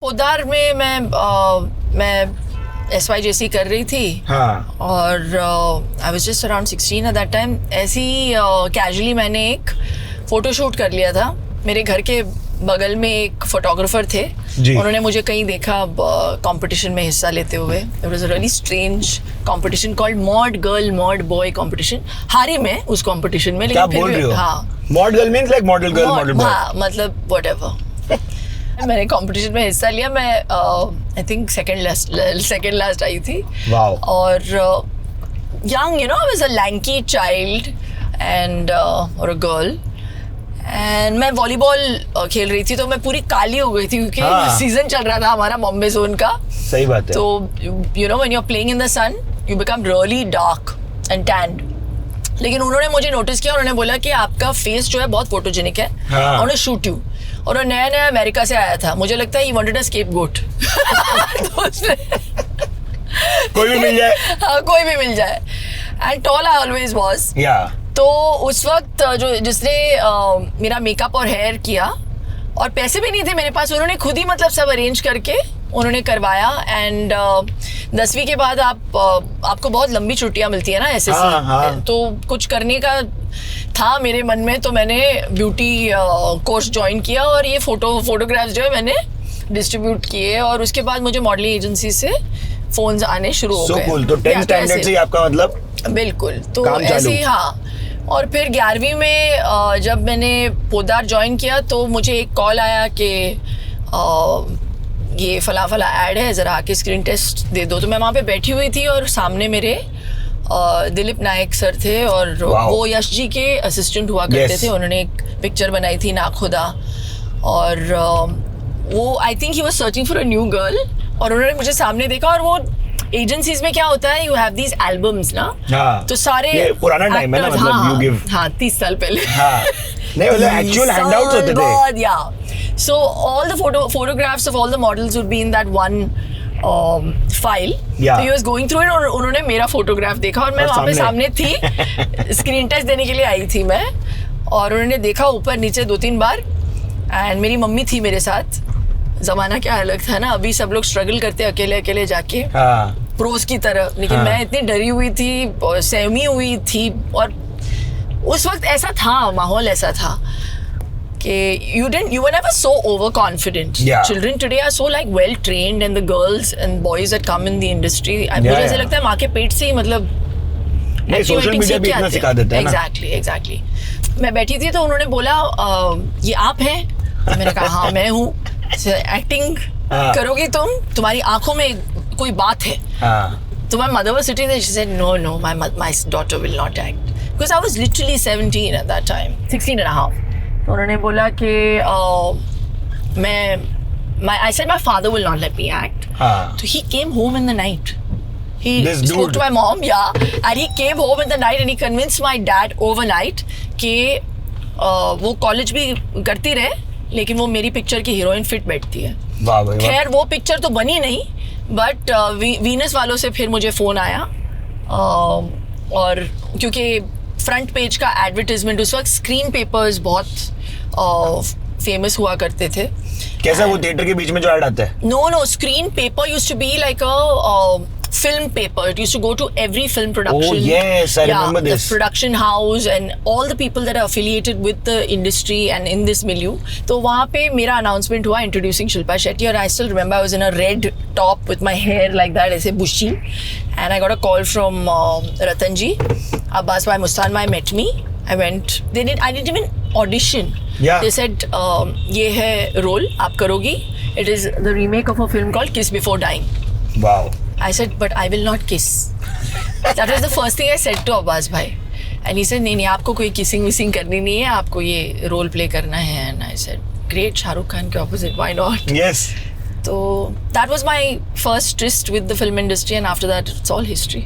पोदार में मैं SYJC कर रही थी। हाँ. और I was just around 16 at that time. ऐसे ही कैजुअली मैंने एक फोटोशूट कर लिया था। मेरे घर के बगल में एक फोटोग्राफर थे जी. उन्होंने मुझे कहीं देखा कंपटीशन में हिस्सा लेते हुए। It was a really strange competition called mod girl mod boy competition. हारी मैं उस कंपटीशन में, लेकिन क्या बोल रही हो? हाँ, mod girl means like model girl model boy. हाँ, मतलब व्हाटएवर। मैंने कंपटीशन में हिस्सा लिया। मैं आई थिंक सेकंड लास्ट आई थी। वाओ. और young, I was a lanky child and or a girl. And मैं वॉलीबॉल खेल रही थी, तो मैं पूरी काली हो गई थी क्योंकि सीजन चल रहा था हमारा बॉम्बे जोन का। सही बात है. तो when you're playing in the sun you become really dark and tanned. लेकिन उन्होंने मुझे नोटिस किया, उन्होंने बोला कि आपका फेस जो है बहुत फोटोजेनिक है, हाँ. उन्होंने शूट यू। और वो नया अमेरिका से आया था, मुझे लगता है he wanted a scapegoat. तो उसने कोई भी मिल जाए. हाँ, कोई भी मिल जाए. And tall I always was. Yeah. तो उस वक्त जिसने मेरा मेकअप और हेयर किया, और पैसे भी नहीं थे मेरे पास, उन्होंने खुद ही मतलब सब अरेंज करके उन्होंने करवाया। एंड 10वीं के बाद आपको बहुत लंबी छुट्टियां मिलती है ना ऐसे हाँ, हाँ. तो कुछ करने का था मेरे मन में, तो मैंने ब्यूटी कोर्स ज्वाइन किया और ये फोटोग्राफ्स जो है मैंने डिस्ट्रीब्यूट किए। और उसके बाद मुझे मॉडलिंग एजेंसी से फोन्स आने शुरू हो गए। So cool. तो 10th स्टैंडर्ड से आपका मतलब बिल्कुल तो ऐसे ही। हाँ, और फिर 11वीं में जब मैंने पोदार ज्वाइन किया तो मुझे एक कॉल आया कि ये फला ऐड है, ज़रा आके स्क्रीन टेस्ट दे दो। तो मैं वहाँ पे बैठी हुई थी और सामने मेरे दिलीप नायक सर थे, और वो यश जी के असिस्टेंट हुआ करते थे। उन्होंने एक पिक्चर बनाई थी नाखुदा, और वो I think he was searching for a new girl, और उन्होंने मुझे सामने देखा। और वो एजेंसीज में क्या होता है, यू हैव दीज एल्बम्स ना। हाँ. तो सारे पुराना टाइम है ना, मतलब यू गिव. हाँ, 30 साल पहले. हाँ. नहीं, मतलब एक्चुअल हैंडआउट्स होते थे. Yeah. So all the photographs of all the models would be in that one file. Yeah. So he was going through it, और उन्होंने मेरा फोटोग्राफ देखा, और मैं वहाँ पे सामने थी, स्क्रीन टेस्ट देने के लिए आई थी मैं, और उन्होंने देखा ऊपर नीचे 2-3 बार। एंड मेरी मम्मी थी मेरे साथ। जमाना क्या अलग था ना, अभी सब लोग स्ट्रगल करते अकेले जाके प्रोस की तरह, लेकिन मैं इतनी डरी हुई थी, सहमी हुई थी। और उस वक्त ऐसा था, माहौल ऐसा था कि you were never so overconfident. Yeah. Children today are so like well trained, and the girls and boys that come in the industry, मुझे ऐसा लगता है माँ के पेट से ही मतलब सोशल मीडिया भी इतना सिखा देते हैं ना। Exactly. मैं बैठी थी तो उन्होंने बोला ये आप हैं? मैंने कहा हाँ मैं हूँ। एक्टिंग करोगी तुम्हारी आंखों में कोई बात है। तो my mother was sitting there, she said no, my daughter will not act, because I was literally 17 at that time, 16 and a half. तो उन्होंने बोला कि I said my father will not let me act. So he came home in the night. He spoke to my mom, and he came home in the night and he convinced my dad overnight कि वो college भी करती रहे, लेकिन वो मेरी picture की heroine fit बैठती है। खैर वो पिक्चर तो बनी नहीं, बट वीनस वालों से फिर मुझे फ़ोन आया, और क्योंकि फ्रंट पेज का एडवर्टाइजमेंट उस वक्त स्क्रीन पेपर्स बहुत फेमस हुआ करते थे। कैसा वो थिएटर के बीच में जो ऐड आता है? No, screen paper used to be like a film paper. It used to go to every film production. Oh yes, I remember this. The production house and all the people that are affiliated with the industry and in this milieu. तो वहाँ पे मेरा announcement हुआ introducing Shilpa Shetty, और I still remember I was in a red top with my hair like that, ऐसे bushy, and I got a call from Ratan ji. Abbas bhai, Mustan bhai met me. I went. I didn't even audition. Yeah. They said ये है role आप करोगी. It is the remake of a film called Kiss Before Dying. Wow. I said, but I will not kiss. That was the first thing I said to Abbas bhai. And he said, नहीं आपको कोई kissing विसिंग करनी नहीं है, आपको ये role play करना है. And I said, great, Shahrukh Khan के opposite, why not? Yes. So that was my first tryst with the film industry, and after that it's all history.